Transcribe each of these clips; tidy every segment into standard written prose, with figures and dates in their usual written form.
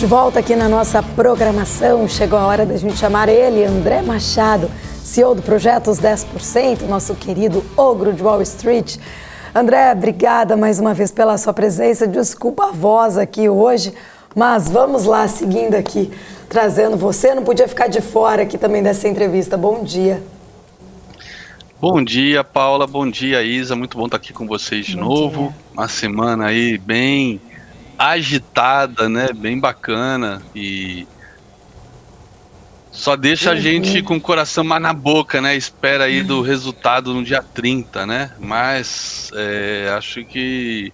De volta aqui na nossa programação, chegou a hora da gente chamar ele, André Machado, CEO do Projeto Os 10%, nosso querido ogro de Wall Street. André, obrigada mais uma vez pela sua presença, desculpa a voz aqui hoje, mas vamos lá, seguindo aqui, trazendo você, não podia ficar de fora aqui também dessa entrevista. Bom dia. Bom dia, Paula, bom dia, Isa, muito bom estar aqui com vocês de novo, uma semana aí bem agitada, né, bem bacana e só deixa a gente com o coração mais na boca, né, espera aí do resultado no dia 30, né, mas acho que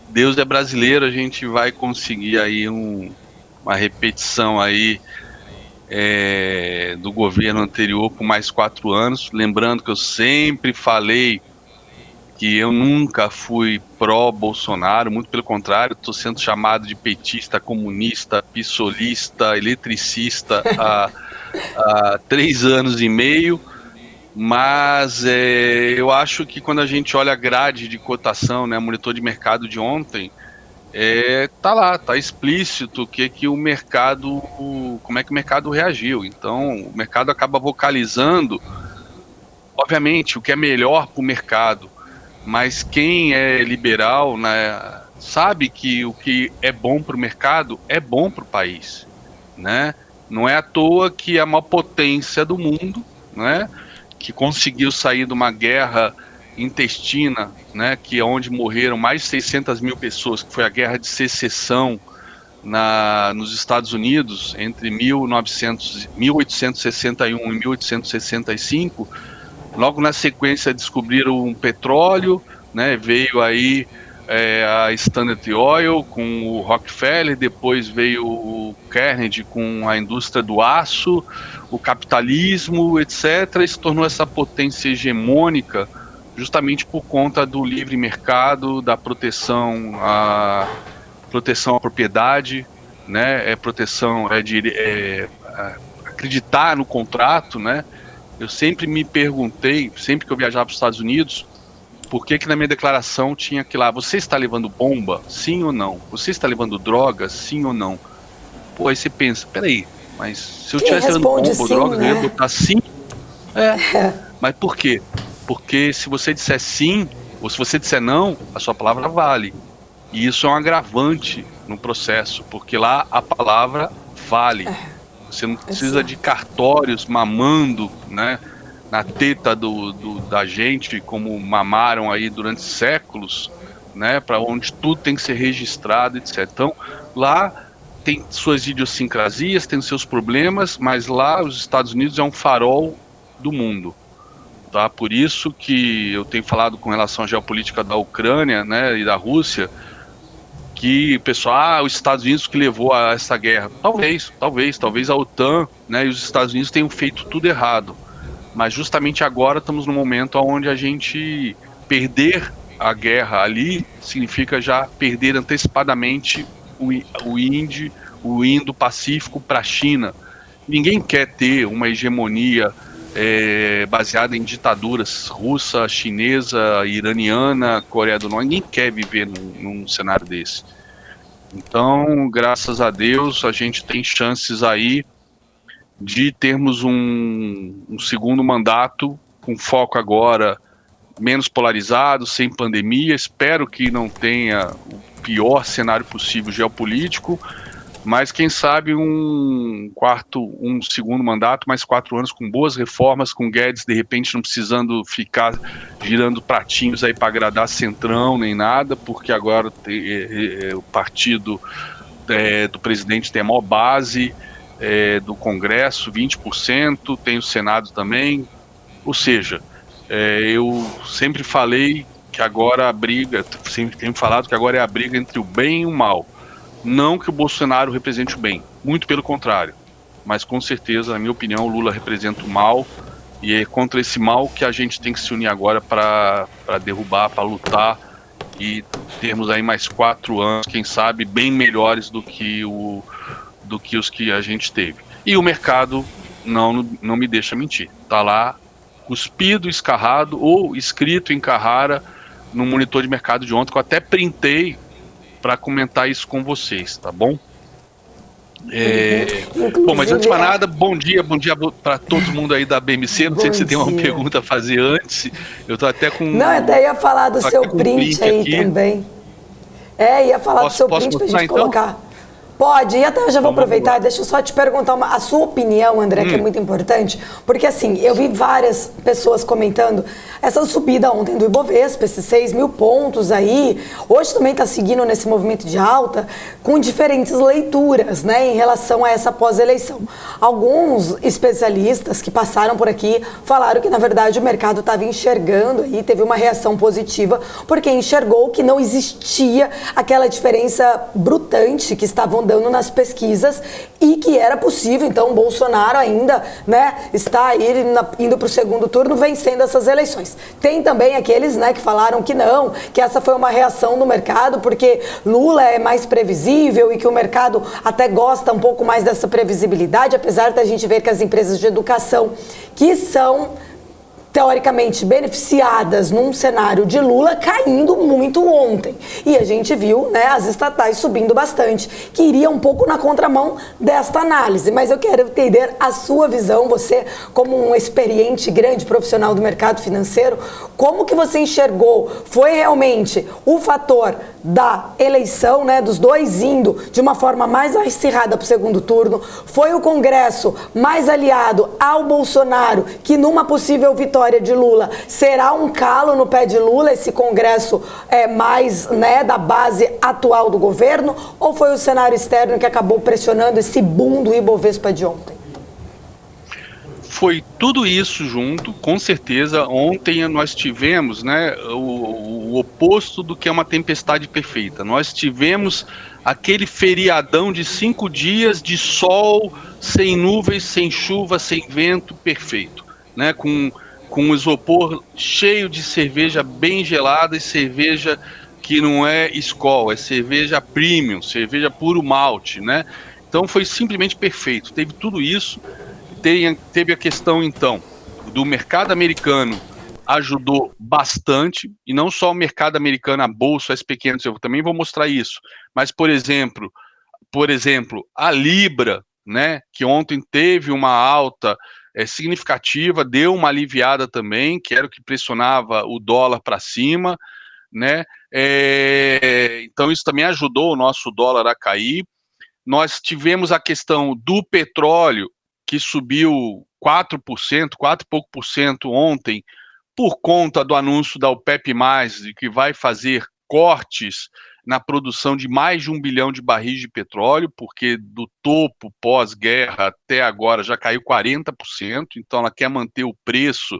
Deus é brasileiro, a gente vai conseguir aí uma repetição aí do governo anterior por mais 4 anos, lembrando que eu sempre falei que eu nunca fui pró-Bolsonaro, muito pelo contrário, estou sendo chamado de petista, comunista, pissolista, eletricista há 3 anos e meio, mas eu acho que quando a gente olha a grade de cotação, né, monitor de mercado de ontem, tá lá, tá explícito que o mercado, como é que o mercado reagiu. Então, o mercado acaba vocalizando, obviamente, o que é melhor para o mercado, mas quem é liberal, né, sabe que o que é bom para o mercado é bom para o país, né? Não é à toa que a maior potência do mundo, né, que conseguiu sair de uma guerra intestina, né, que é onde morreram mais de 600 mil pessoas, que foi a Guerra de Secessão nos Estados Unidos entre 1861 e 1865. Logo na sequência descobriram um petróleo, né, veio aí a Standard Oil com o Rockefeller, depois veio o Carnegie com a indústria do aço, o capitalismo, etc. E se tornou essa potência hegemônica justamente por conta do livre mercado, da proteção à propriedade, né, acreditar no contrato, né. Eu sempre me perguntei, sempre que eu viajava para os Estados Unidos, por que na minha declaração tinha que lá, você está levando bomba? Sim ou não? Você está levando droga? Sim ou não? Pô, aí você pensa, peraí, mas se eu estivesse levando bomba ou droga, né, eu ia botar sim? Mas por quê? Porque se você disser sim, ou se você disser não, a sua palavra vale. E isso é um agravante no processo, porque lá a palavra vale. Você não precisa de cartórios mamando, né, na teta da gente, como mamaram aí durante séculos, né, para onde tudo tem que ser registrado, etc. Então, lá tem suas idiosincrasias, tem seus problemas, mas lá os Estados Unidos é um farol do mundo. Tá? Por isso que eu tenho falado com relação à geopolítica da Ucrânia, né, e da Rússia, que o pessoal, os Estados Unidos que levou a essa guerra. Talvez a OTAN, né, e os Estados Unidos tenham feito tudo errado. Mas justamente agora estamos no momento onde a gente perder a guerra ali significa já perder antecipadamente o Indo-Pacífico para a China. Ninguém quer ter uma hegemonia baseada em ditaduras russa, chinesa, iraniana, Coreia do Norte. Ninguém quer viver num cenário desse. Então, graças a Deus, a gente tem chances aí de termos um segundo mandato com foco agora menos polarizado, sem pandemia. Espero que não tenha o pior cenário possível geopolítico, mas quem sabe um segundo mandato, mais 4 anos com boas reformas, com Guedes de repente não precisando ficar girando pratinhos aí para agradar Centrão nem nada, porque agora o partido do presidente tem a maior base do Congresso, 20%, tem o Senado também, ou seja, eu sempre falei que agora sempre tenho falado que agora é a briga entre o bem e o mal. Não que o Bolsonaro represente o bem, muito pelo contrário, mas com certeza, na minha opinião, o Lula representa o mal, e é contra esse mal que a gente tem que se unir agora para derrubar, para lutar e termos aí mais 4 anos, quem sabe, bem melhores do que os que a gente teve. E o mercado não me deixa mentir, tá lá cuspido, escarrado ou escrito em Carrara no monitor de mercado de ontem, que eu até printei para comentar isso com vocês, tá bom? Bom, mas antes de mais nada, bom dia para todo mundo aí da BMC. Não sei se você tem uma pergunta a fazer antes. Eu estou até com... Não, eu até ia falar do seu print aí aqui também. Ia falar do seu print pra gente então colocar. Pode, e até eu já vou aproveitar, deixa eu só te perguntar a sua opinião, André, que é muito importante, porque assim, eu vi várias pessoas comentando essa subida ontem do Ibovespa, esses 6 mil pontos aí, hoje também está seguindo nesse movimento de alta, com diferentes leituras, né, em relação a essa pós-eleição. Alguns especialistas que passaram por aqui falaram que, na verdade, o mercado estava enxergando aí, teve uma reação positiva, porque enxergou que não existia aquela diferença brutante que estavam dando nas pesquisas e que era possível, então, o Bolsonaro ainda, né, está aí indo para o segundo turno vencendo essas eleições. Tem também aqueles, né, que falaram que não, que essa foi uma reação do mercado porque Lula é mais previsível e que o mercado até gosta um pouco mais dessa previsibilidade, apesar da gente ver que as empresas de educação que são teoricamente beneficiadas num cenário de Lula caindo muito ontem. E a gente viu, né, as estatais subindo bastante, que iria um pouco na contramão desta análise. Mas eu quero entender a sua visão, você como um experiente, grande profissional do mercado financeiro, como que você enxergou? Foi realmente o fator da eleição, né, dos dois indo de uma forma mais acirrada para o segundo turno? Foi o Congresso mais aliado ao Bolsonaro, que numa possível vitória de Lula será um calo no pé de Lula, esse Congresso mais, né, da base atual do governo? Ou foi o cenário externo que acabou pressionando esse boom do Ibovespa de ontem? Foi tudo isso junto, com certeza. Ontem nós tivemos, né, o oposto do que é uma tempestade perfeita. Nós tivemos aquele feriadão de 5 dias de sol, sem nuvens, sem chuva, sem vento, perfeito, né, com o isopor cheio de cerveja bem gelada e cerveja que não é Skol, é cerveja premium, cerveja puro malte, né? Então foi simplesmente perfeito. Teve tudo isso. Teve a questão, então, do mercado americano, ajudou bastante, e não só o mercado americano, a bolsa, as pequenas, eu também vou mostrar isso, mas, por exemplo, a Libra, né, que ontem teve uma alta significativa, deu uma aliviada também, que era o que pressionava o dólar para cima, né, então isso também ajudou o nosso dólar a cair. Nós tivemos a questão do petróleo, que subiu 4%, 4 e pouco por cento ontem, por conta do anúncio da OPEP+, de que vai fazer cortes na produção de mais de 1 bilhão de barris de petróleo, porque do topo pós-guerra até agora já caiu 40%, então ela quer manter o preço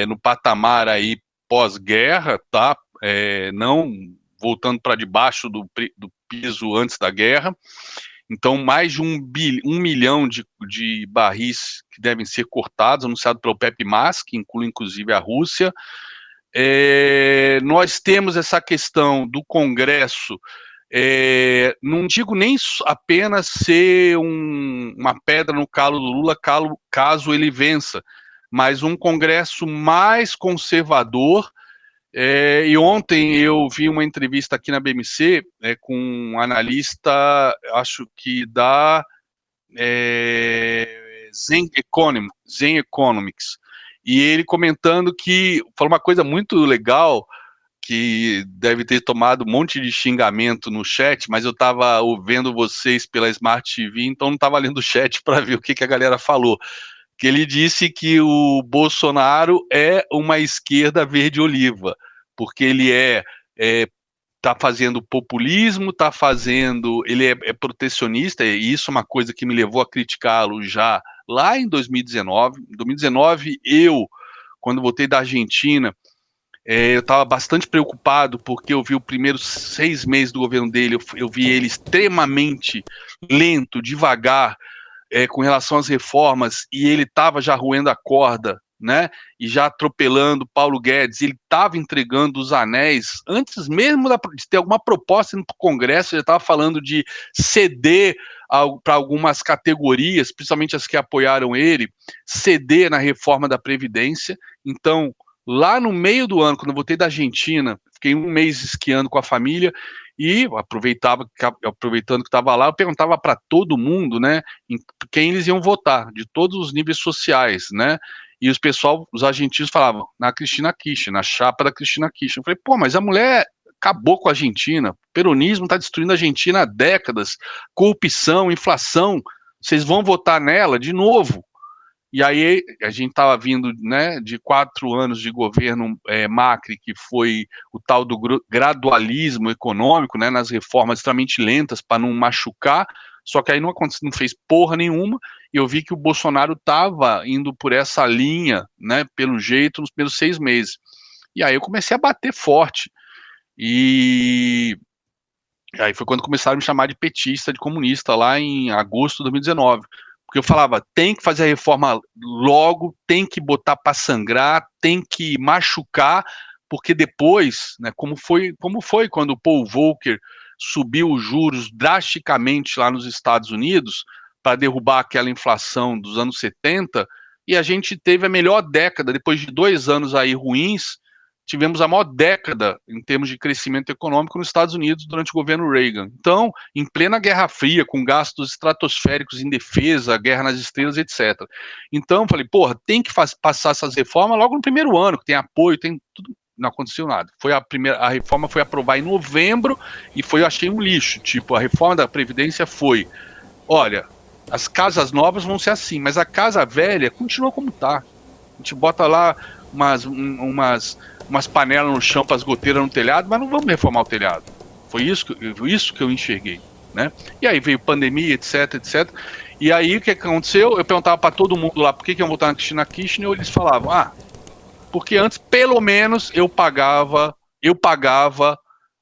no patamar aí pós-guerra, tá? Não voltando para debaixo do piso antes da guerra. Então, mais de 1 milhão de barris que devem ser cortados, anunciado pela OPEP+, que inclui inclusive a Rússia. Nós temos essa questão do Congresso, não digo nem apenas ser uma pedra no calo do Lula, caso ele vença, mas um Congresso mais conservador. E ontem eu vi uma entrevista aqui na BMC com um analista, acho que da Zen Economics, e ele comentando que falou uma coisa muito legal, que deve ter tomado um monte de xingamento no chat, mas eu estava vendo vocês pela Smart TV, então não estava lendo o chat para ver o que a galera falou. Que ele disse que o Bolsonaro é uma esquerda verde-oliva, porque ele tá fazendo populismo, ele é protecionista, e isso é uma coisa que me levou a criticá-lo já lá em 2019. Em 2019, quando voltei da Argentina, eu estava bastante preocupado, porque eu vi os primeiros 6 meses do governo dele, eu vi ele extremamente lento, devagar, com relação às reformas, e ele estava já roendo a corda, né, e já atropelando Paulo Guedes. Ele estava entregando os anéis, antes mesmo de ter alguma proposta no Congresso, ele estava falando de ceder para algumas categorias, principalmente as que apoiaram ele, ceder na reforma da Previdência. Então, lá no meio do ano, quando eu voltei da Argentina, fiquei 1 mês esquiando com a família, E aproveitando que estava lá, eu perguntava para todo mundo, né, em quem eles iam votar, de todos os níveis sociais, né? E os argentinos falavam, na Cristina Kirchner, na chapa da Cristina Kirchner. Eu falei, pô, mas a mulher acabou com a Argentina, o peronismo está destruindo a Argentina há décadas, corrupção, inflação, vocês vão votar nela de novo? E aí a gente estava vindo, né, de 4 anos de governo Macri, que foi o tal do gradualismo econômico, né, nas reformas extremamente lentas para não machucar, só que aí não fez porra nenhuma, e eu vi que o Bolsonaro estava indo por essa linha, né, pelo jeito, nos primeiros 6 meses. E aí eu comecei a bater forte. E aí foi quando começaram a me chamar de petista, de comunista, lá em agosto de 2019. Porque eu falava, tem que fazer a reforma logo, tem que botar para sangrar, tem que machucar, porque depois, né, como foi quando o Paul Volcker subiu os juros drasticamente lá nos Estados Unidos para derrubar aquela inflação dos anos 70, e a gente teve a melhor década, depois de 2 anos aí ruins, tivemos a maior década em termos de crescimento econômico nos Estados Unidos durante o governo Reagan. Então, em plena Guerra Fria, com gastos estratosféricos em defesa, guerra nas estrelas, etc. Então, falei, porra, tem que passar essas reformas logo no primeiro ano, que tem apoio, tem tudo. Não aconteceu nada. A reforma foi aprovada em novembro e eu achei um lixo. Tipo, a reforma da Previdência foi, olha, as casas novas vão ser assim, mas a casa velha continua como está. A gente bota lá umas panelas no chão para as goteiras no telhado, mas não vamos reformar o telhado. Foi isso que eu enxerguei, né? E aí veio pandemia, etc, etc. E aí o que aconteceu? Eu perguntava para todo mundo lá por que iam votar na Cristina Kirchner, e eles falavam, porque antes pelo menos eu pagava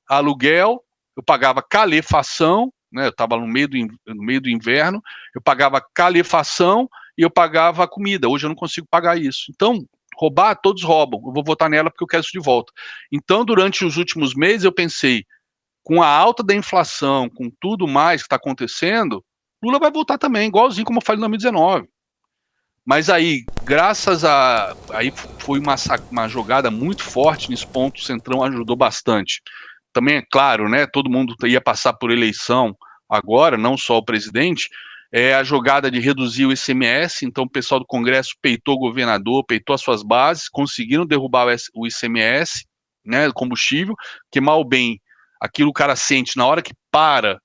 aluguel, eu pagava calefação, né? Eu estava no meio do inverno, eu pagava calefação e eu pagava comida. Hoje eu não consigo pagar isso. Então, roubar, todos roubam. Eu vou votar nela porque eu quero isso de volta. Então, durante os últimos meses, eu pensei, com a alta da inflação, com tudo mais que está acontecendo, Lula vai voltar também, igualzinho como eu falei em 2019. Mas aí, aí foi uma jogada muito forte nesse ponto, o Centrão ajudou bastante. Também é claro, né, todo mundo ia passar por eleição agora, não só o presidente, a jogada de reduzir o ICMS, então o pessoal do Congresso peitou o governador, peitou as suas bases, conseguiram derrubar o ICMS, né, combustível, que mal ou bem, aquilo o cara sente na hora que para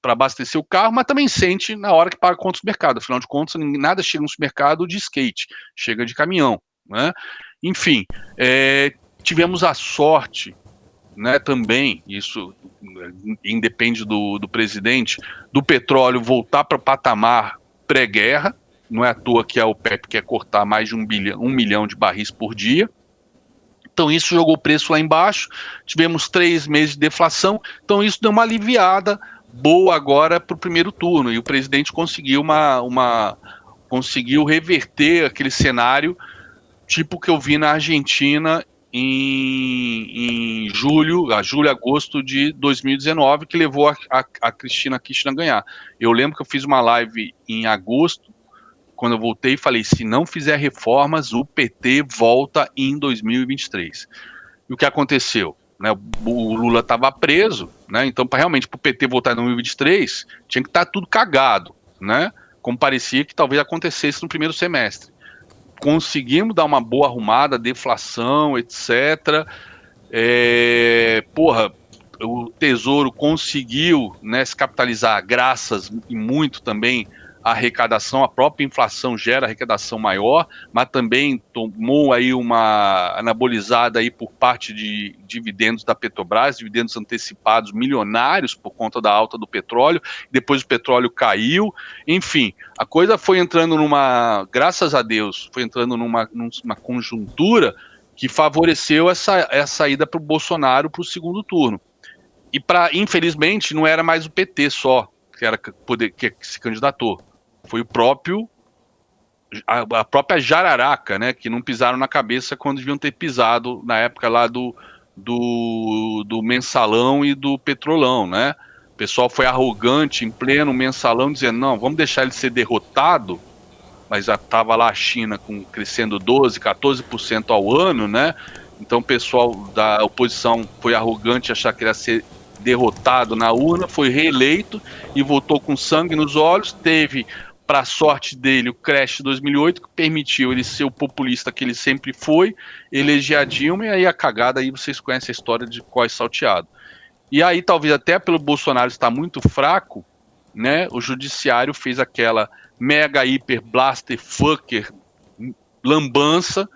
abastecer o carro, mas também sente na hora que paga conta do mercado. Afinal de contas, nada chega no supermercado de skate, chega de caminhão, né? Enfim, tivemos a sorte, né, também, isso independe do presidente, do petróleo voltar para o patamar pré-guerra. Não é à toa que a OPEP quer cortar mais de 1 milhão de barris por dia. Então isso jogou o preço lá embaixo, tivemos 3 meses de deflação, então isso deu uma aliviada boa agora para o primeiro turno, e o presidente conseguiu conseguiu reverter aquele cenário tipo que eu vi na Argentina em julho, agosto de 2019, que levou a Cristina Kirchner a ganhar. Eu lembro que eu fiz uma live em agosto, quando eu voltei, falei, se não fizer reformas, o PT volta em 2023. E o que aconteceu? Né, o Lula estava preso, né, então realmente para o PT voltar em 2023, tinha que estar tudo cagado, né, como parecia que talvez acontecesse no primeiro semestre. Conseguimos dar uma boa arrumada, deflação, etc. O Tesouro conseguiu, né, se capitalizar graças e muito também à arrecadação, a própria inflação gera arrecadação maior, mas também tomou aí uma anabolizada aí por parte de dividendos da Petrobras, dividendos antecipados milionários por conta da alta do petróleo, depois o petróleo caiu, enfim, a coisa foi entrando graças a Deus, foi entrando numa conjuntura que favoreceu essa ida para o Bolsonaro para o segundo turno. E infelizmente, não era mais o PT só que se candidatou. Foi a própria jararaca, né, que não pisaram na cabeça quando deviam ter pisado na época lá do mensalão e do petrolão, né? O pessoal foi arrogante em pleno mensalão, dizendo, não, vamos deixar ele ser derrotado, mas já estava lá a China crescendo 12%, 14% ao ano, né? Então o pessoal da oposição foi arrogante achar que ele ia ser derrotado na urna, foi reeleito e votou com sangue nos olhos, teve, para sorte dele, o crash de 2008, que permitiu ele ser o populista que ele sempre foi, eleger a Dilma, e aí a cagada, aí vocês conhecem a história de Cós Salteado. E aí, talvez até pelo Bolsonaro estar muito fraco, né, o judiciário fez aquela mega hiper blaster fucker lambança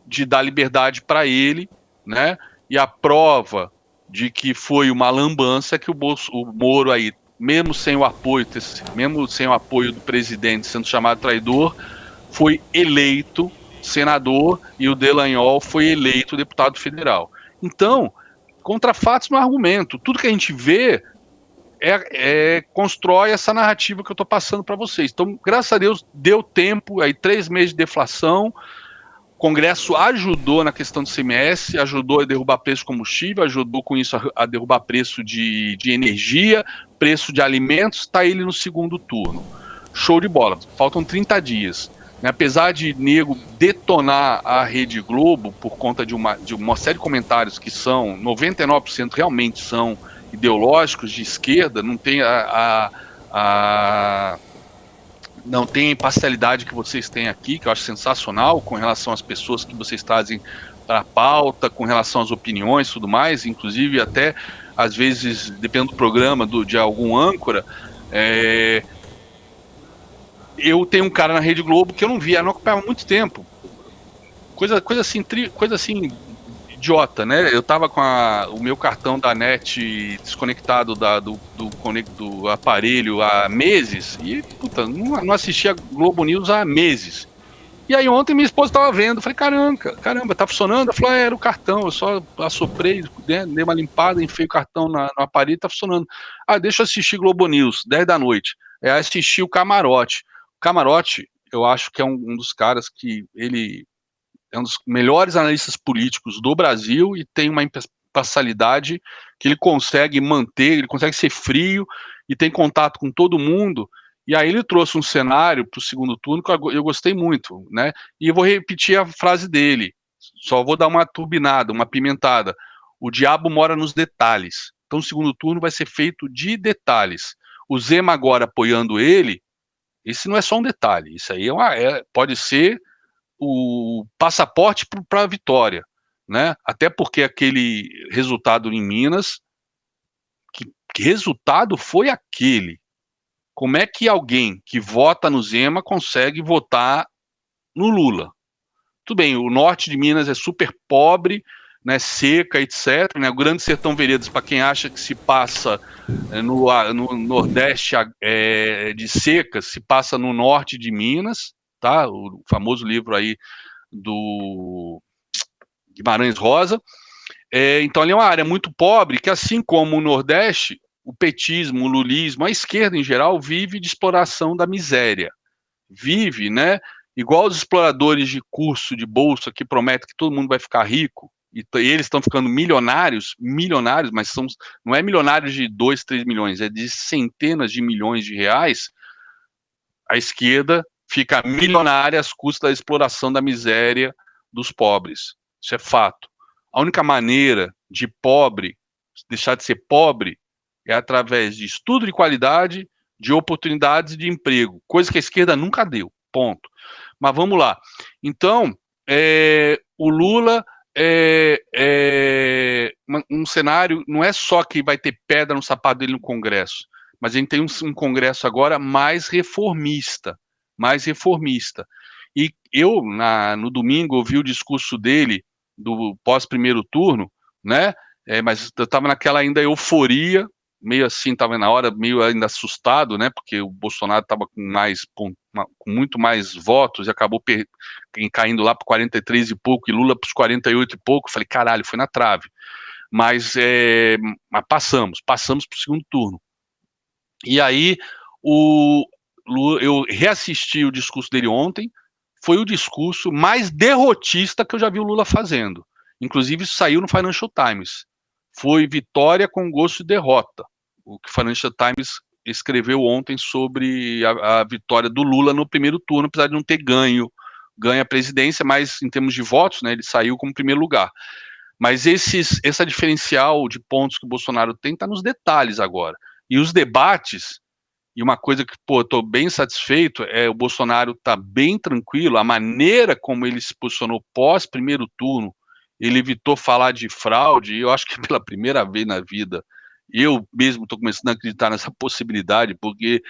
de dar liberdade para ele, né, e a prova de que foi uma lambança é que o Moro aí, mesmo sem o apoio do presidente sendo chamado traidor, foi eleito senador e o Dallagnol foi eleito deputado federal. Então, contra fatos no argumento, tudo que a gente vê constrói essa narrativa que eu estou passando para vocês. Então, graças a Deus, deu tempo, aí 3 meses de deflação, o Congresso ajudou na questão do CMS, ajudou a derrubar preço de combustível, ajudou com isso a derrubar preço de energia, preço de alimentos, está ele no segundo turno. Show de bola, faltam 30 dias. Apesar de nego detonar a Rede Globo por conta de uma série de comentários que são, 99% realmente são ideológicos de esquerda, não tem não tem a imparcialidade que vocês têm aqui, que eu acho sensacional, com relação às pessoas que vocês trazem para a pauta, com relação às opiniões e tudo mais, inclusive até, às vezes, dependendo do programa, de algum âncora, eu tenho um cara na Rede Globo que eu não via, não acompanhava há muito tempo. Coisa assim, idiota, né? Eu tava com o meu cartão da NET desconectado do aparelho há meses e, puta, não assistia Globo News há meses. E aí ontem minha esposa tava vendo, eu falei, caramba, tá funcionando? Ela falou, era o cartão, eu só assoprei, né, dei uma limpada, enfiei o cartão no aparelho, tá funcionando. Deixa eu assistir Globo News, 10 da noite. Aí assisti o Camarote. O Camarote, eu acho que é um dos caras que ele é um dos melhores analistas políticos do Brasil e tem uma imparcialidade que ele consegue manter, ele consegue ser frio e tem contato com todo mundo. E aí ele trouxe um cenário para o segundo turno que eu gostei muito, né? E eu vou repetir a frase dele, só vou dar uma turbinada, uma pimentada. O diabo mora nos detalhes. Então o segundo turno vai ser feito de detalhes. O Zema agora apoiando ele, esse não é só um detalhe, isso aí pode ser o passaporte para a vitória, né? Até porque aquele resultado em Minas, que resultado foi aquele? Como é que alguém que vota no Zema consegue votar no Lula? Tudo bem, o norte de Minas é super pobre, né, seca, etc. Né, o Grande Sertão Veredas, para quem acha que se passa no Nordeste de seca, se passa no norte de Minas, tá? O famoso livro aí do Guimarães Rosa. Então, ali é uma área muito pobre, que assim como o Nordeste, o petismo, o lulismo, a esquerda em geral, vive de exploração da miséria. Vive, né? Igual os exploradores de curso, de bolsa, que prometem que todo mundo vai ficar rico, e eles estão ficando milionários, mas não é milionários de 2, 3 milhões, é de centenas de milhões de reais. A esquerda fica milionária às custas da exploração da miséria dos pobres. Isso é fato. A única maneira de pobre deixar de ser pobre é através de estudo de qualidade, de oportunidades de emprego, coisa que a esquerda nunca deu, ponto. Mas vamos lá. Então, o Lula um cenário, não é só que vai ter pedra no sapato dele no Congresso, mas a gente tem um Congresso agora mais reformista. E eu, no domingo, ouvi o discurso dele, do pós-primeiro turno, né? Mas eu estava naquela ainda euforia, meio assim, estava na hora, meio ainda assustado, né? Porque o Bolsonaro estava com muito mais votos e acabou caindo lá para 43 e pouco, e Lula para os 48 e pouco. Falei, caralho, foi na trave. Mas passamos para o segundo turno. E aí, eu reassisti o discurso dele ontem, foi o discurso mais derrotista que eu já vi o Lula fazendo. Inclusive, isso saiu no Financial Times. Foi vitória com gosto de derrota. O que o Financial Times escreveu ontem sobre a vitória do Lula no primeiro turno, apesar de não ter ganho a presidência, mas em termos de votos, né, ele saiu como primeiro lugar. Mas essa diferencial de pontos que o Bolsonaro tem está nos detalhes agora. E os debates, e uma coisa que, pô, eu tô bem satisfeito, é o Bolsonaro tá bem tranquilo, a maneira como ele se posicionou pós primeiro turno, ele evitou falar de fraude, e eu acho que pela primeira vez na vida, eu mesmo tô começando a acreditar nessa possibilidade, porque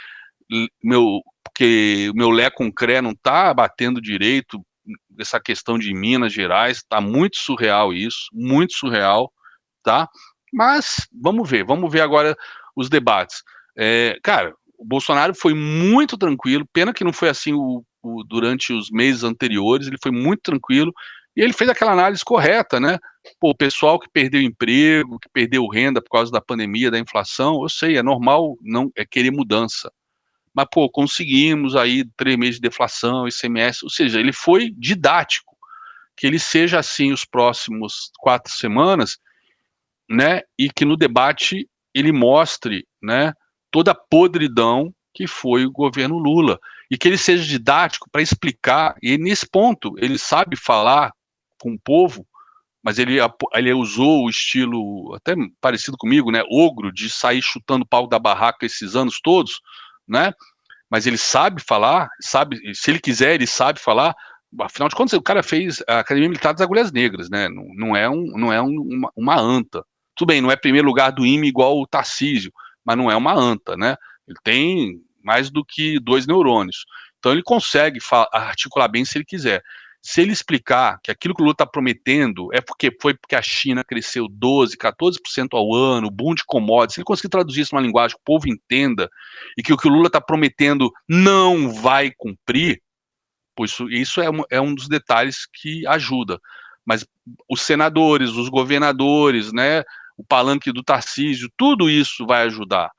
o meu Lé com Cré não tá batendo direito, essa questão de Minas Gerais, tá muito surreal isso, muito surreal, tá? Mas vamos ver agora os debates. Cara, o Bolsonaro foi muito tranquilo, pena que não foi assim durante os meses anteriores, ele foi muito tranquilo, e ele fez aquela análise correta, né? Pô, o pessoal que perdeu emprego, que perdeu renda por causa da pandemia, da inflação, eu sei, é normal não querer mudança. Mas, pô, conseguimos aí 3 meses de deflação, ICMS, ou seja, ele foi didático, que ele seja assim os próximos 4 semanas, né, e que no debate ele mostre, né, toda a podridão que foi o governo Lula, e que ele seja didático para explicar, e nesse ponto ele sabe falar com o povo, mas ele usou o estilo até parecido comigo, né, ogro, de sair chutando o pau da barraca esses anos todos, né, mas ele sabe falar, sabe, se ele quiser, ele sabe falar. Afinal de contas, o cara fez a Academia Militar das Agulhas Negras, né? Uma anta. Tudo bem, não é primeiro lugar do IME igual o Tarcísio, mas não é uma anta, né? Ele tem mais do que 2 neurônios. Então ele consegue articular bem se ele quiser. Se ele explicar que aquilo que o Lula está prometendo foi porque a China cresceu 12, 14% ao ano, boom de commodities, se ele conseguir traduzir isso numa linguagem que o povo entenda, e que o Lula está prometendo não vai cumprir, pois isso é um dos detalhes que ajuda. Mas os senadores, os governadores, né, o palanque do Tarcísio, tudo isso vai ajudar.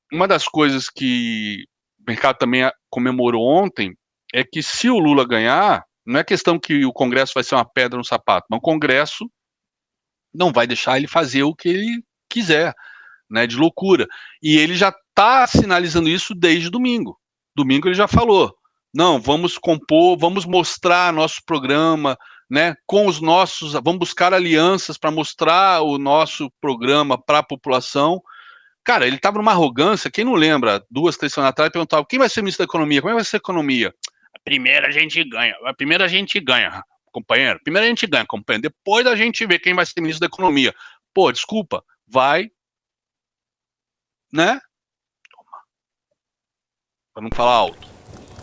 Uma das coisas que o mercado também comemorou ontem é que se o Lula ganhar, não é questão que o Congresso vai ser uma pedra no sapato, mas o Congresso não vai deixar ele fazer o que ele quiser, né, de loucura. E ele já está sinalizando isso desde domingo. Domingo ele já falou: não, vamos compor, vamos mostrar nosso programa, né, com os nossos, vamos buscar alianças para mostrar o nosso programa para a população. Cara, ele estava numa arrogância, quem não lembra, 2, 3 semanas atrás, perguntava: quem vai ser ministro da Economia? Como é que vai ser a economia? Primeiro a gente ganha, companheiro. Primeiro a gente ganha, companheiro. Depois a gente vê quem vai ser ministro da Economia. Pô, desculpa, vai, né? Para não falar alto.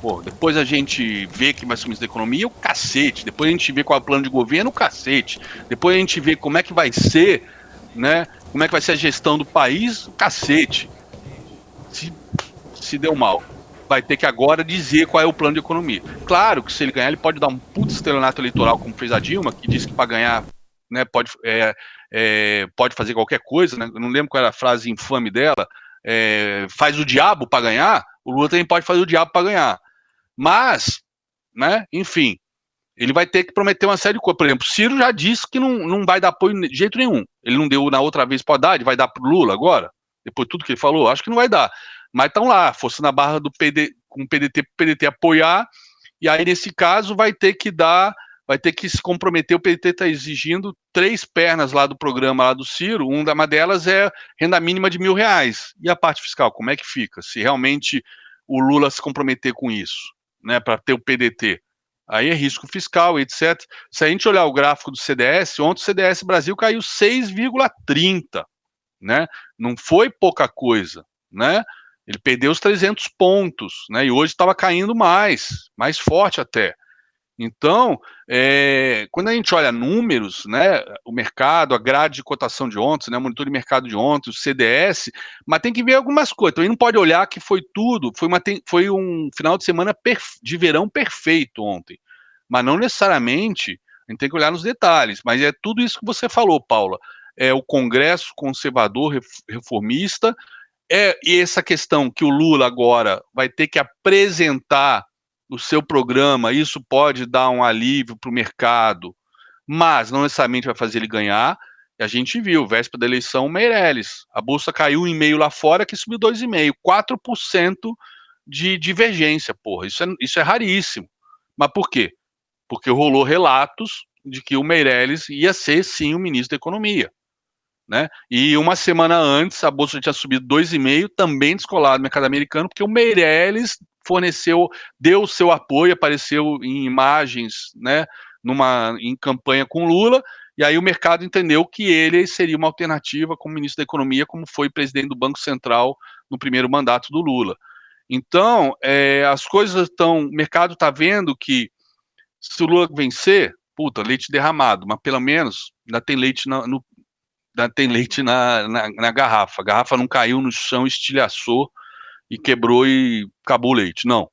Pô, depois a gente vê quem vai ser ministro da Economia, o cacete. Depois a gente vê qual é o plano de governo, o cacete. Depois a gente vê como é que vai ser, né? Como é que vai ser a gestão do país, o cacete. Se deu mal, vai ter que agora dizer qual é o plano de economia. Claro que se ele ganhar, ele pode dar um puto estelionato eleitoral, como fez a Dilma, que disse que para ganhar, né, pode fazer qualquer coisa, né? Eu não lembro qual era a frase infame dela, faz o diabo para ganhar. O Lula também pode fazer o diabo para ganhar. Mas, né, enfim, ele vai ter que prometer uma série de coisas. Por exemplo, Ciro já disse que não vai dar apoio de jeito nenhum. Ele não deu na outra vez para o Haddad, vai dar para o Lula agora? Depois de tudo que ele falou? Acho que não vai dar. Mas estão lá, forçando a barra do com o PDT para o PDT apoiar, e aí nesse caso vai ter que se comprometer. O PDT está exigindo 3 pernas lá do programa lá do Ciro, uma delas é renda mínima de R$ 1.000. E a parte fiscal, como é que fica? Se realmente o Lula se comprometer com isso, né, para ter o PDT. Aí é risco fiscal, etc. Se a gente olhar o gráfico do CDS, ontem o CDS Brasil caiu 6,30, né? Não foi pouca coisa, né? Ele perdeu os 300 pontos, né? E hoje estava caindo mais forte até. Então, quando a gente olha números, né, o mercado, a grade de cotação de ontem, né, o monitor de mercado de ontem, o CDS, mas tem que ver algumas coisas. Também não pode olhar que foi tudo, foi um final de semana de verão perfeito ontem. Mas não necessariamente, a gente tem que olhar nos detalhes. Mas é tudo isso que você falou, Paula. É o Congresso conservador, reformista, e essa questão que o Lula agora vai ter que apresentar o seu programa, isso pode dar um alívio para o mercado, mas não necessariamente vai fazer ele ganhar. E a gente viu, véspera da eleição, o Meirelles. A bolsa caiu 1,5% lá fora, que subiu 2,5%, 4% de divergência, porra. Isso é raríssimo. Mas por quê? Porque rolou relatos de que o Meirelles ia ser, sim, o ministro da Economia, né? E uma semana antes, a Bolsa tinha subido 2,5%, também descolado no mercado americano, porque o Meirelles deu o seu apoio, apareceu em imagens, né, em campanha com Lula, e aí o mercado entendeu que ele seria uma alternativa como ministro da Economia, como foi presidente do Banco Central no primeiro mandato do Lula. Então, as coisas o mercado está vendo que se o Lula vencer, puta, leite derramado, mas pelo menos ainda tem leite na garrafa. A garrafa não caiu no chão, estilhaçou e quebrou e acabou o leite. Não.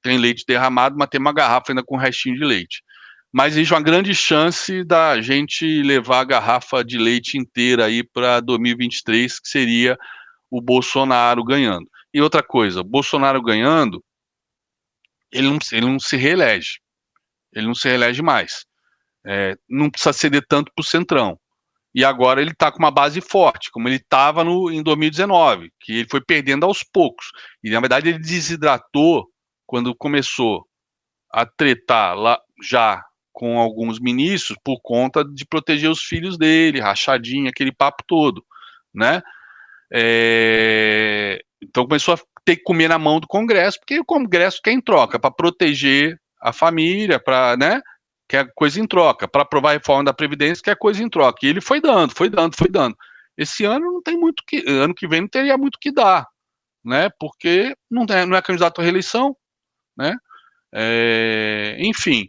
Tem leite derramado, mas tem uma garrafa ainda com restinho de leite. Mas existe uma grande chance da gente levar a garrafa de leite inteira aí para 2023, que seria o Bolsonaro ganhando. E outra coisa, Bolsonaro ganhando, ele não se reelege. Ele não se reelege mais. Não precisa ceder tanto para o Centrão. E agora ele está com uma base forte, como ele estava em 2019, que ele foi perdendo aos poucos. E na verdade ele desidratou quando começou a tretar lá já com alguns ministros por conta de proteger os filhos dele, rachadinha, aquele papo todo, né? Então começou a ter que comer na mão do Congresso, porque o Congresso quer em troca para proteger a família, para, né? Quer coisa em troca, para aprovar a reforma da Previdência, quer coisa em troca. E ele foi dando, foi dando, foi dando. Esse ano não tem muito que, ano que vem não teria muito que dar, né? Porque não é candidato à reeleição, né? Enfim,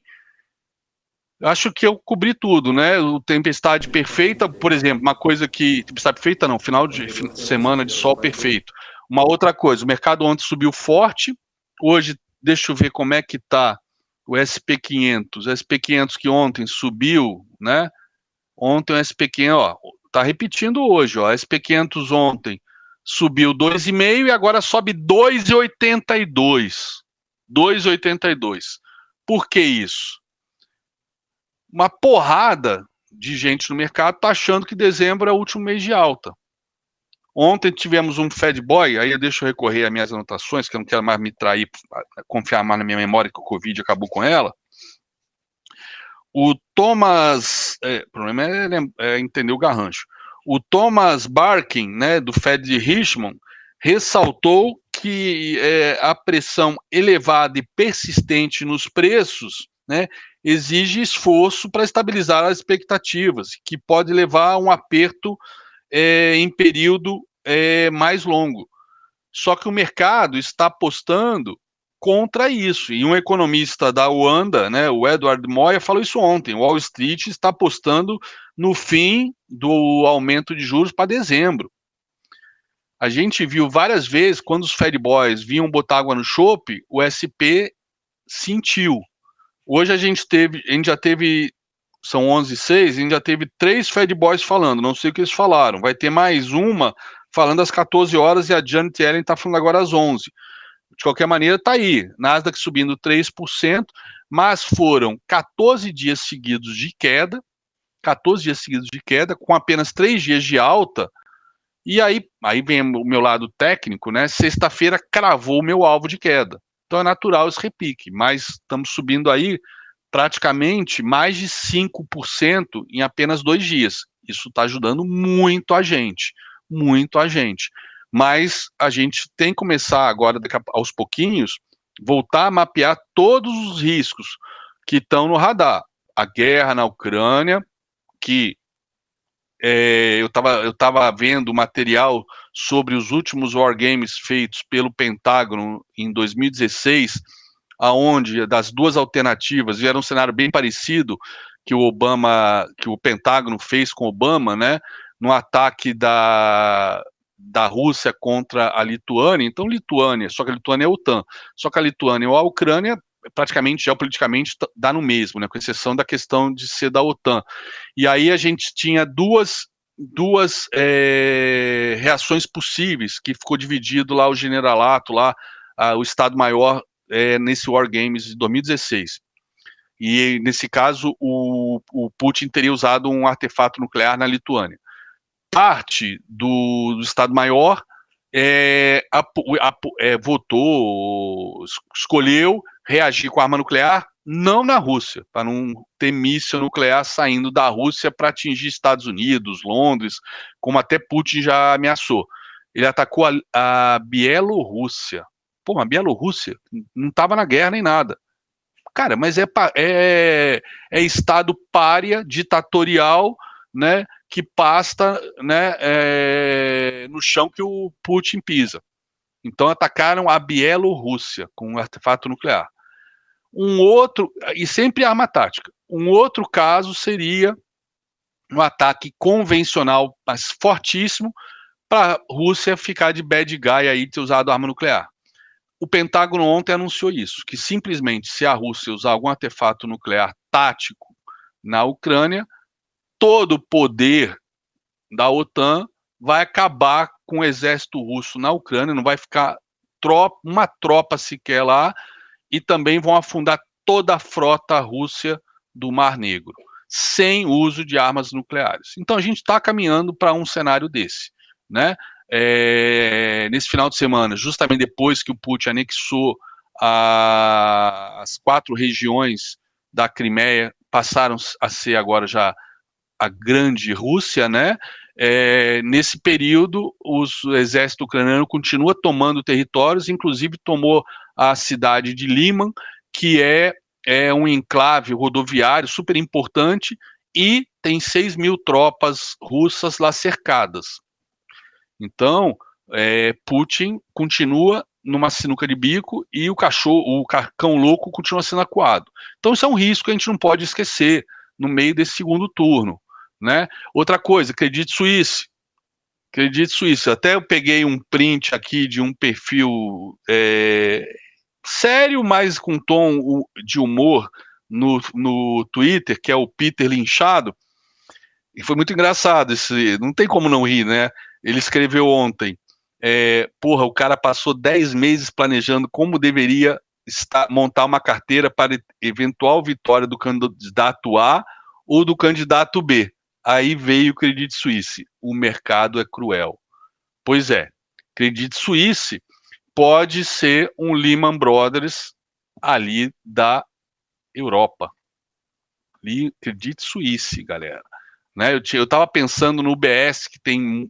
acho que eu cobri tudo, né? O Tempestade Perfeita, por exemplo, uma coisa que. Tempestade Perfeita não, final de semana de sol perfeito. Uma outra coisa, o mercado ontem subiu forte, hoje, deixa eu ver como é que tá o SP500. O SP500 que ontem subiu, né? Ontem o SP500, ó, tá repetindo hoje, ó. O SP500 ontem subiu 2,5 e agora sobe 2,82. 2,82. Por que isso? Uma porrada de gente no mercado está achando que dezembro é o último mês de alta. Ontem tivemos um Fed Boy, aí deixa eu recorrer às minhas anotações, que eu não quero mais me trair, confiar mais na minha memória que o Covid acabou com ela. O Thomas, o problema é entender o garrancho. O Thomas Barkin, né, do Fed de Richmond, ressaltou que a pressão elevada e persistente nos preços, né, exige esforço para estabilizar as expectativas, que pode levar a um aperto em período mais longo. Só que o mercado está apostando contra isso. E um economista da UANDA, né, o Edward Moya, falou isso ontem. O Wall Street está apostando no fim do aumento de juros para dezembro. A gente viu várias vezes, quando os Fed Boys vinham botar água no chope, o SP sentiu. Hoje a gente já teve, são 11h06, a gente já teve 3 Fed Boys falando, não sei o que eles falaram. Vai ter mais uma falando às 14 horas e a Janet Yellen está falando agora às 11. De qualquer maneira, está aí. Nasdaq subindo 3%, mas foram 14 dias seguidos de queda, 14 dias seguidos de queda, com apenas 3 dias de alta. E aí vem o meu lado técnico, né? Sexta-feira cravou o meu alvo de queda. Então é natural esse repique, mas estamos subindo aí praticamente mais de 5% em apenas 2 dias. Isso está ajudando muito a gente, muito a gente. Mas a gente tem que começar agora, aos pouquinhos, voltar a mapear todos os riscos que estão no radar. A guerra na Ucrânia, que eu estava vendo material sobre os últimos wargames feitos pelo Pentágono em 2016, aonde das duas alternativas, e era um cenário bem parecido que o Pentágono fez com Obama, né, no ataque da Rússia contra a Lituânia. Então, só que a Lituânia é a OTAN, só que a Lituânia ou a Ucrânia, praticamente, geopoliticamente, dá no mesmo, né, com exceção da questão de ser da OTAN. E aí a gente tinha duas reações possíveis, que ficou dividido lá o generalato, lá o Estado-Maior nesse War Games de 2016. E, nesse caso, o Putin teria usado um artefato nuclear na Lituânia. Parte do Estado-Maior votou, escolheu reagir com a arma nuclear, não na Rússia, para não ter míssil nuclear saindo da Rússia para atingir Estados Unidos, Londres, como até Putin já ameaçou. Ele atacou a Bielorrússia. Pô, a Bielorrússia não estava na guerra nem nada. Cara, mas é Estado pária, ditatorial, né, que pasta, né, no chão que o Putin pisa. Então atacaram a Bielorrússia com um artefato nuclear. Um outro, e sempre arma tática. Um outro caso seria um ataque convencional, mas fortíssimo, para a Rússia ficar de bad guy aí de ter usado arma nuclear. O Pentágono ontem anunciou isso, que simplesmente se a Rússia usar algum artefato nuclear tático na Ucrânia, todo o poder da OTAN vai acabar com o exército russo na Ucrânia, não vai ficar uma tropa sequer lá, e também vão afundar toda a frota russa do Mar Negro, sem uso de armas nucleares. Então a gente está caminhando para um cenário desse, né? Nesse final de semana, justamente depois que o Putin anexou as 4 regiões da Crimeia, passaram a ser agora já a grande Rússia, né? Nesse período, o exército ucraniano continua tomando territórios, inclusive tomou a cidade de Liman, que é um enclave rodoviário super importante, e tem 6.000 tropas russas lá cercadas. Então, Putin continua numa sinuca de bico e o cão louco continua sendo acuado. Então, isso é um risco que a gente não pode esquecer no meio desse segundo turno, né? Outra coisa, Credit Suisse. Credit Suisse. Até eu peguei um print aqui de um perfil sério, mas com tom de humor no Twitter, que é o Peter Linchado. E foi muito engraçado, não tem como não rir, né? Ele escreveu ontem, porra, o cara passou 10 meses planejando como deveria montar uma carteira para eventual vitória do candidato A ou do candidato B. Aí veio o Credit Suisse. O mercado é cruel. Pois é, Credit Suisse pode ser um Lehman Brothers ali da Europa. Credit Suisse, galera. Né? Eu estava pensando no UBS, que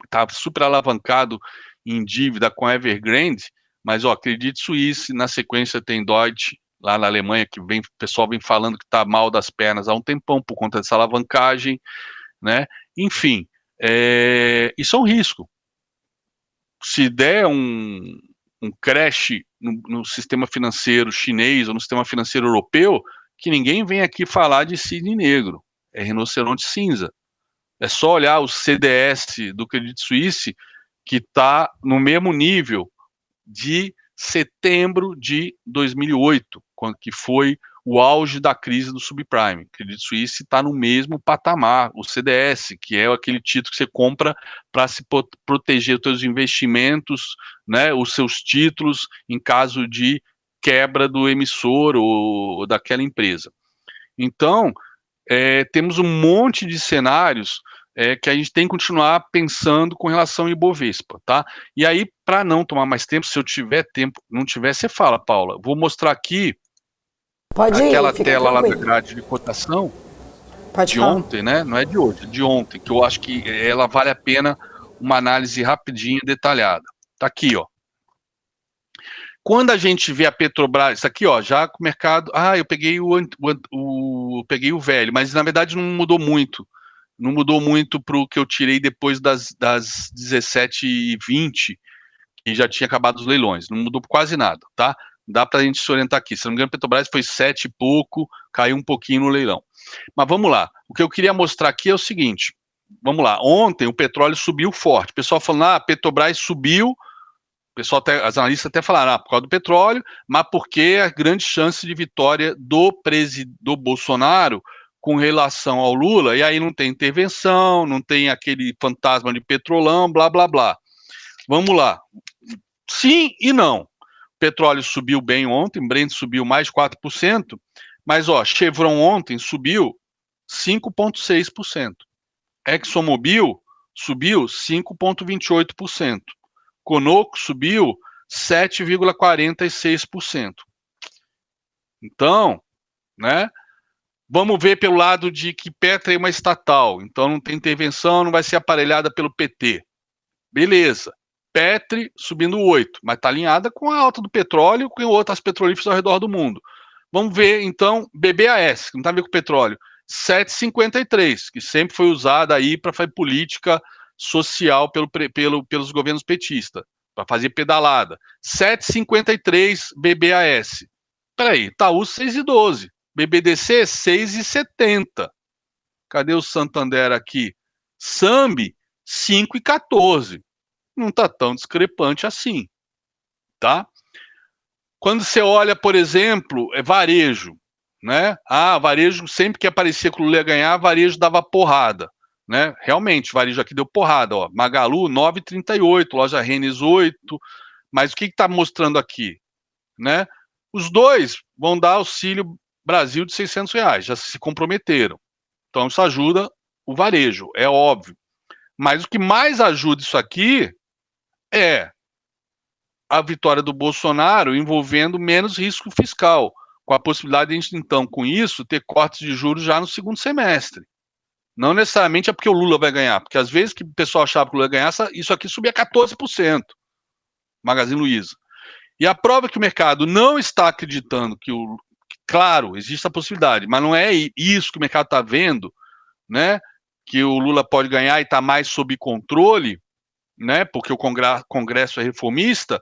está super alavancado em dívida com a Evergrande, mas ó, Credit Suisse, na sequência tem Deutsche, lá na Alemanha, que o pessoal vem falando que está mal das pernas há um tempão por conta dessa alavancagem, né? Enfim, isso é um risco. Se der um crash no sistema financeiro chinês ou no sistema financeiro europeu, que ninguém vem aqui falar de cisne negro, é rinoceronte cinza. É só olhar o CDS do Credit Suisse, que está no mesmo nível de setembro de 2008, que foi o auge da crise do subprime. O Credit Suisse está no mesmo patamar. O CDS, que é aquele título que você compra para se proteger os seus investimentos, né, os seus títulos em caso de quebra do emissor ou daquela empresa. Então, temos um monte de cenários que a gente tem que continuar pensando com relação ao Ibovespa, tá? E aí, para não tomar mais tempo, se eu tiver tempo, não tiver, você fala, Paula. Vou mostrar aqui aquela tela lá da grade de cotação de ontem, né? Não é de hoje, é de ontem, que eu acho que ela vale a pena uma análise rapidinha, detalhada. Tá aqui, ó. Quando a gente vê a Petrobras, isso aqui, ó, já com o mercado. Eu peguei peguei o velho, mas na verdade não mudou muito. Não mudou muito para o que eu tirei depois das 17h20, que já tinha acabado os leilões. Não mudou quase nada, tá? Dá para a gente se orientar aqui. Se não me engano, a Petrobras foi 7 e pouco, caiu um pouquinho no leilão. Mas vamos lá. O que eu queria mostrar aqui é o seguinte. Vamos lá. Ontem o petróleo subiu forte. O pessoal falando, a Petrobras subiu. As analistas até falaram, por causa do petróleo, mas porque a grande chance de vitória do Bolsonaro com relação ao Lula, e aí não tem intervenção, não tem aquele fantasma de petrolão, blá, blá, blá. Vamos lá. Sim e não. O petróleo subiu bem ontem, Brent subiu mais de 4%, mas ó, Chevron ontem subiu 5,6%. ExxonMobil subiu 5,28%. Conoco subiu 7,46%. Então, né? Vamos ver pelo lado de que Petro é uma estatal, então não tem intervenção, não vai ser aparelhada pelo PT. Beleza. Petri subindo 8, mas está alinhada com a alta do petróleo e com outras petrolíferas ao redor do mundo. Vamos ver, então, BBAS, que não tem a ver com petróleo, 7,53, que sempre foi usada aí para fazer política social pelos governos petistas, para fazer pedalada. 7,53 BBAS. Peraí, Itaú 6,12. BBDC 6,70. Cadê o Santander aqui? Sambi 5,14. Não está tão discrepante assim, tá? Quando você olha, por exemplo, varejo, né? Varejo, sempre que aparecia que o Lula ia ganhar, varejo dava porrada, né? Realmente, varejo aqui deu porrada, ó. Magalu 9,38, loja Rennes 8, mas o que está mostrando aqui, né? Os dois vão dar auxílio Brasil de R$ 600, já se comprometeram. Então isso ajuda o varejo, é óbvio. Mas o que mais ajuda isso aqui é a vitória do Bolsonaro envolvendo menos risco fiscal, com a possibilidade de a gente, então, com isso, ter cortes de juros já no segundo semestre. Não necessariamente é porque o Lula vai ganhar, porque às vezes que o pessoal achava que o Lula ia ganhar, isso aqui subia 14%, Magazine Luiza. E a prova que o mercado não está acreditando claro, existe a possibilidade, mas não é isso que o mercado está vendo, né? Que o Lula pode ganhar e está mais sob controle, né? Porque o Congresso é reformista.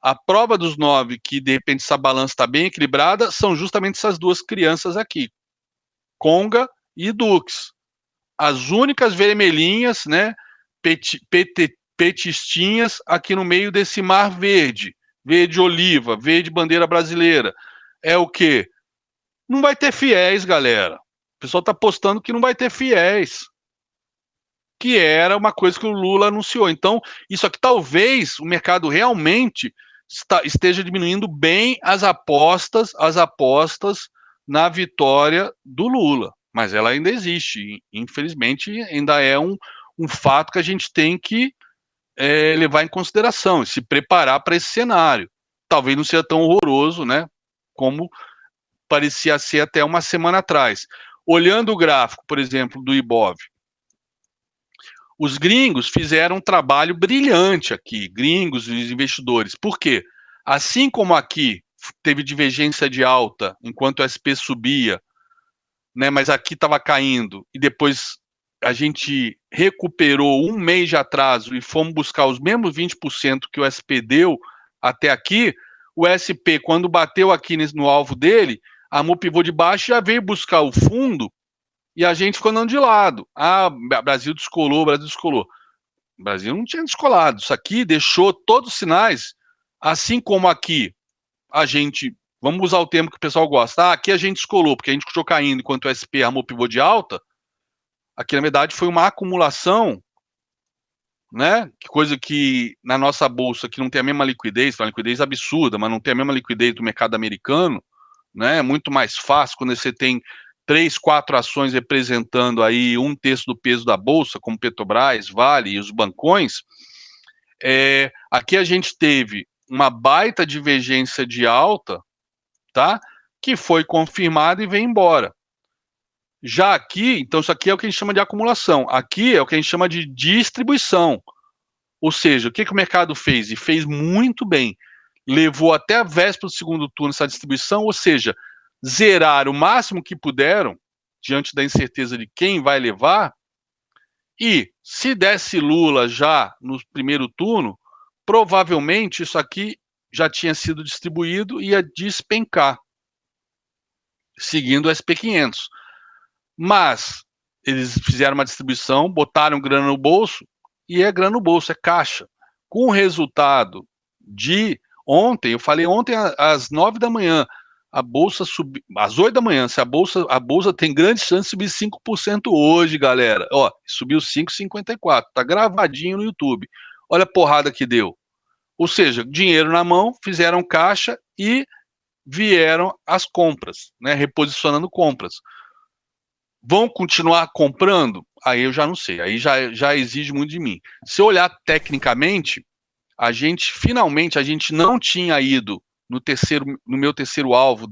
A prova dos 9 que de repente essa balança está bem equilibrada são justamente essas duas crianças aqui, Conga e Dux. As únicas vermelhinhas, né? Petistinhas aqui no meio desse mar verde, verde oliva, verde bandeira brasileira. É o quê? Não vai ter fiéis, galera. O pessoal está postando que não vai ter fiéis, que era uma coisa que o Lula anunciou. Então, isso aqui talvez o mercado realmente esteja diminuindo bem as apostas na vitória do Lula. Mas ela ainda existe. Infelizmente, ainda é um fato que a gente tem que levar em consideração e se preparar para esse cenário. Talvez não seja tão horroroso, né, como parecia ser até uma semana atrás. Olhando o gráfico, por exemplo, do Ibov, os gringos fizeram um trabalho brilhante aqui, gringos e os investidores. Por quê? Assim como aqui teve divergência de alta enquanto o SP subia, né, mas aqui estava caindo, e depois a gente recuperou um mês de atraso e fomos buscar os mesmos 20% que o SP deu até aqui, o SP, quando bateu aqui no alvo dele, armou pivô de baixo e já veio buscar o fundo e a gente ficou andando de lado. Brasil descolou, Brasil descolou. O Brasil não tinha descolado. Isso aqui deixou todos os sinais, assim como aqui a gente, vamos usar o termo que o pessoal gosta, aqui a gente descolou, porque a gente continuou caindo enquanto o SP armou pivô de alta. Aqui, na verdade, foi uma acumulação, né? Que coisa que na nossa bolsa, que não tem a mesma liquidez, uma liquidez absurda, mas não tem a mesma liquidez do mercado americano, né? É muito mais fácil quando você tem 3, 4 ações representando aí 1/3 do peso da bolsa, como Petrobras, Vale e os bancões. Aqui a gente teve uma baita divergência de alta, tá? Que foi confirmada e veio embora. Já aqui, então isso aqui é o que a gente chama de acumulação. Aqui é o que a gente chama de distribuição. Ou seja, o que o mercado fez? E fez muito bem. Levou até a véspera do segundo turno essa distribuição, ou seja, zerar o máximo que puderam, diante da incerteza de quem vai levar, e se desse Lula já no primeiro turno, provavelmente isso aqui já tinha sido distribuído e ia despencar, seguindo o SP500. Mas eles fizeram uma distribuição, botaram grana no bolso, e é grana no bolso, é caixa. Com o resultado de ontem, eu falei ontem às 9 da manhã, a bolsa subiu, às 8 da manhã, se a bolsa tem grande chance de subir 5% hoje, galera. Ó, subiu 5,54, tá gravadinho no YouTube. Olha a porrada que deu. Ou seja, dinheiro na mão, fizeram caixa e vieram as compras, né, reposicionando compras. Vão continuar comprando? Aí eu já não sei, aí já exige muito de mim. Se eu olhar tecnicamente, a gente não tinha ido no meu terceiro alvo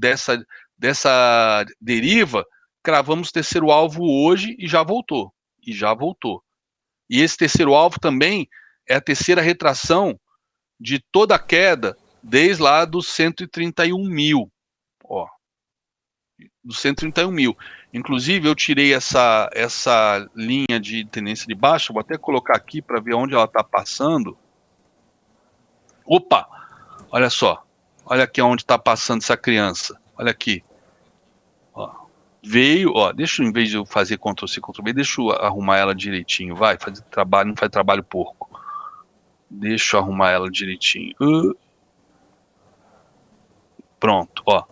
dessa deriva, cravamos terceiro alvo hoje e já voltou. E esse terceiro alvo também é a terceira retração de toda a queda desde lá dos 131 mil. Ó, dos 131 mil. Inclusive, eu tirei essa linha de tendência de baixa, vou até colocar aqui para ver onde ela está passando. Opa! Olha só. Olha aqui onde está passando essa criança. Olha aqui. Ó. Veio, ó, deixa eu, em vez de eu fazer Ctrl+C, Ctrl+V, deixa eu arrumar ela direitinho, vai, fazer trabalho, não faz trabalho porco. Deixa eu arrumar ela direitinho. Pronto, ó.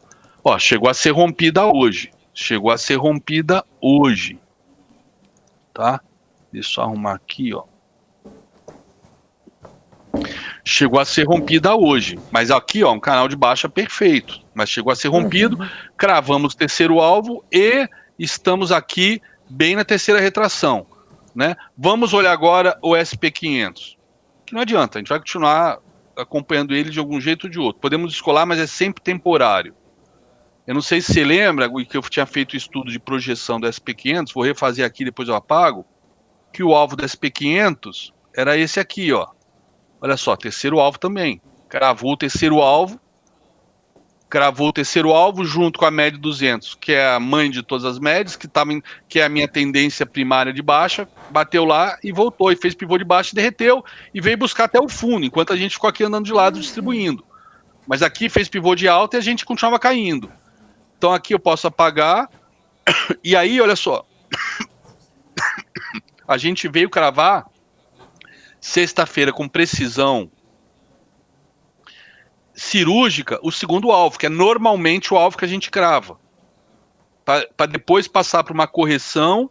Ó, chegou a ser rompida hoje. Tá? Deixa eu arrumar aqui, ó. Chegou a ser rompida hoje. Mas aqui, ó, um canal de baixa perfeito. Mas chegou a ser rompido, cravamos o terceiro alvo e estamos aqui bem na terceira retração, né? Vamos olhar agora o SP500. Que não adianta, a gente vai continuar acompanhando ele de algum jeito ou de outro. Podemos descolar, mas é sempre temporário. Eu não sei se você lembra que eu tinha feito o estudo de projeção do SP500, vou refazer aqui, depois eu apago, que o alvo do SP500 era esse aqui, ó. Olha só, terceiro alvo também. Cravou o terceiro alvo junto com a média 200, que é a mãe de todas as médias, que é a minha tendência primária de baixa, bateu lá e voltou, e fez pivô de baixa e derreteu, e veio buscar até o fundo, enquanto a gente ficou aqui andando de lado, distribuindo. Mas aqui fez pivô de alta e a gente continuava caindo. Então aqui eu posso apagar, e aí, olha só, a gente veio cravar sexta-feira com precisão cirúrgica o segundo alvo, que é normalmente o alvo que a gente crava, para depois passar para uma correção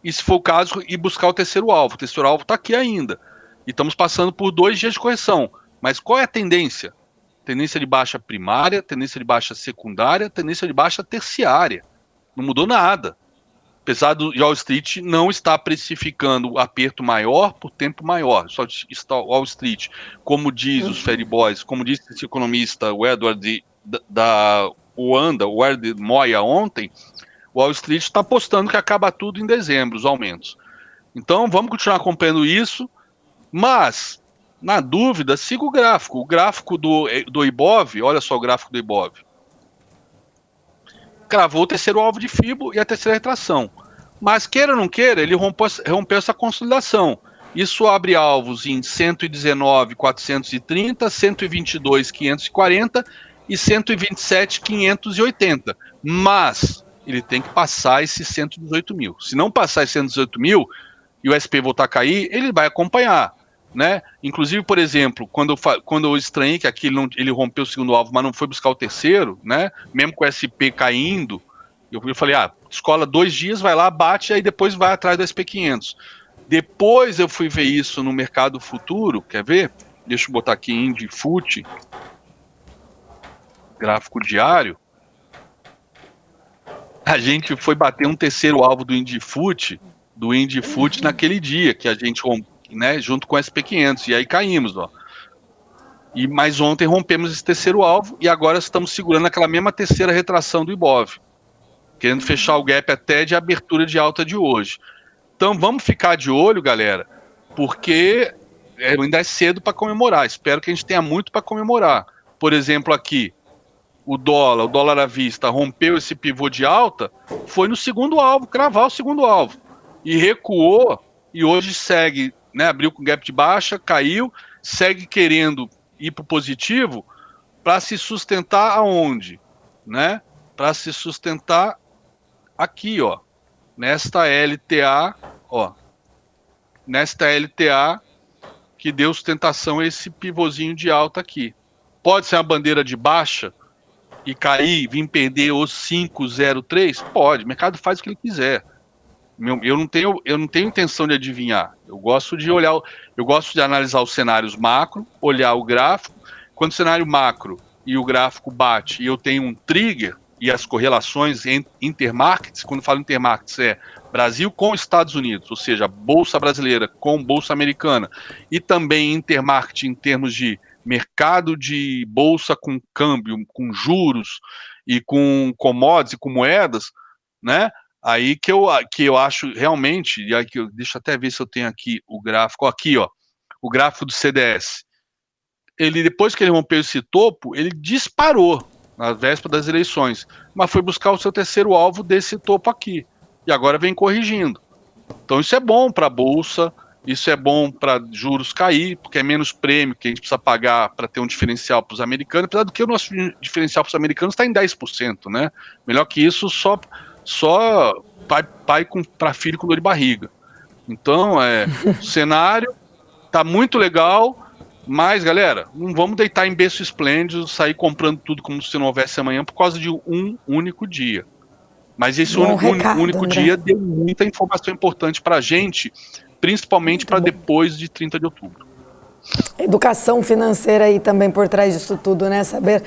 e, se for o caso, ir buscar o terceiro alvo. O terceiro alvo está aqui ainda. E estamos passando por 2 dias de correção. Mas qual é a tendência? Tendência de baixa primária, tendência de baixa secundária, tendência de baixa terciária. Não mudou nada. Apesar do Wall Street não estar precificando aperto maior por tempo maior. Só está Wall Street, como diz os Ferry Boys, como disse esse economista, o Edward da Wanda, o Edward Moya ontem, o Wall Street está apostando que acaba tudo em dezembro, os aumentos. Então, vamos continuar acompanhando isso, mas, na dúvida, siga o gráfico. O gráfico do Ibov, olha só o gráfico do Ibov. Cravou o terceiro alvo de FIBO e a terceira retração. Mas, queira ou não queira, ele rompeu essa consolidação. Isso abre alvos em 119.430, 122.540 e 127.580. Mas ele tem que passar esses 118 mil. Se não passar esses 118 mil e o SP voltar a cair, ele vai acompanhar, né? Inclusive, por exemplo, quando eu estranhei que aqui ele rompeu o segundo alvo, mas não foi buscar o terceiro, né? Mesmo com o SP caindo, eu falei, escola 2 dias, vai lá, bate, aí depois vai atrás do SP500. Depois eu fui ver isso no mercado futuro, quer ver? Deixa eu botar aqui IndiFoot, gráfico diário. A gente foi bater um terceiro alvo do IndiFoot naquele dia, que a gente rompeu, né, junto com o SP500, e aí caímos, ó. Mas ontem rompemos esse terceiro alvo e agora estamos segurando aquela mesma terceira retração do Ibov, querendo fechar o gap até de abertura de alta de hoje. Então vamos ficar de olho, galera, porque ainda é cedo para comemorar. Espero que a gente tenha muito para comemorar. Por exemplo, aqui, o dólar à vista rompeu esse pivô de alta, foi no segundo alvo, cravar o segundo alvo, e recuou, e hoje segue, né, abriu com gap de baixa, caiu, segue querendo ir para o positivo para se sustentar aonde? Né? Para se sustentar aqui, ó, nesta LTA, ó, nesta LTA que deu sustentação a esse pivôzinho de alta aqui. Pode ser uma bandeira de baixa e cair, vir perder os 503? Pode, o mercado faz o que ele quiser. Eu não tenho intenção de adivinhar. Eu gosto de analisar os cenários macro, olhar o gráfico. Quando o cenário macro e o gráfico bate e eu tenho um trigger e as correlações intermarkets, quando eu falo intermarkets é Brasil com Estados Unidos, ou seja, bolsa brasileira com bolsa americana, e também intermarket em termos de mercado de bolsa com câmbio, com juros e com commodities e com moedas, né? Aí que eu acho realmente, e aí deixa eu até ver se eu tenho aqui o gráfico, aqui, ó, o gráfico do CDS. Ele, depois que ele rompeu esse topo, ele disparou na véspera das eleições, mas foi buscar o seu terceiro alvo desse topo aqui, e agora vem corrigindo. Então isso é bom para a Bolsa, isso é bom para juros cair, porque é menos prêmio que a gente precisa pagar para ter um diferencial para os americanos, apesar do que o nosso diferencial para os americanos está em 10%, né? Melhor que isso, só pai para filho com dor de barriga. Então, o cenário tá muito legal, mas, galera, não vamos deitar em berço esplêndido, sair comprando tudo como se não houvesse amanhã por causa de um único dia. Mas esse único dia deu muita informação importante para a gente, principalmente para depois de 30 de outubro. Educação financeira aí também por trás disso tudo, né? Saber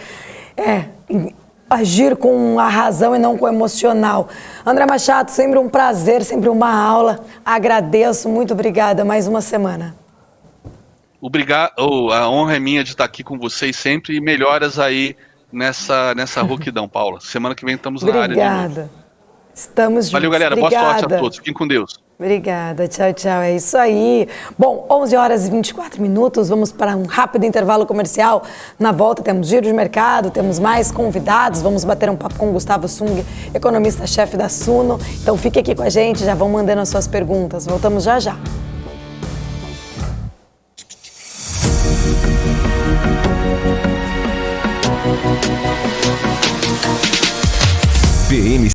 agir com a razão e não com o emocional. André Machado, sempre um prazer, sempre uma aula. Agradeço, muito obrigada. Mais uma semana. Obrigado, a honra é minha de estar aqui com vocês sempre e melhoras aí nessa rouquidão, Paula. Semana que vem estamos na área de novo. Obrigada. Estamos juntos. Valeu, galera. Obrigada. Boa sorte a todos. Fiquem com Deus. Obrigada. Tchau, tchau. É isso aí. Bom, 11 horas e 24 minutos. Vamos para um rápido intervalo comercial. Na volta temos giro de mercado, temos mais convidados. Vamos bater um papo com o Gustavo Sung, economista-chefe da Suno. Então fique aqui com a gente, já vão mandando as suas perguntas. Voltamos já já. PM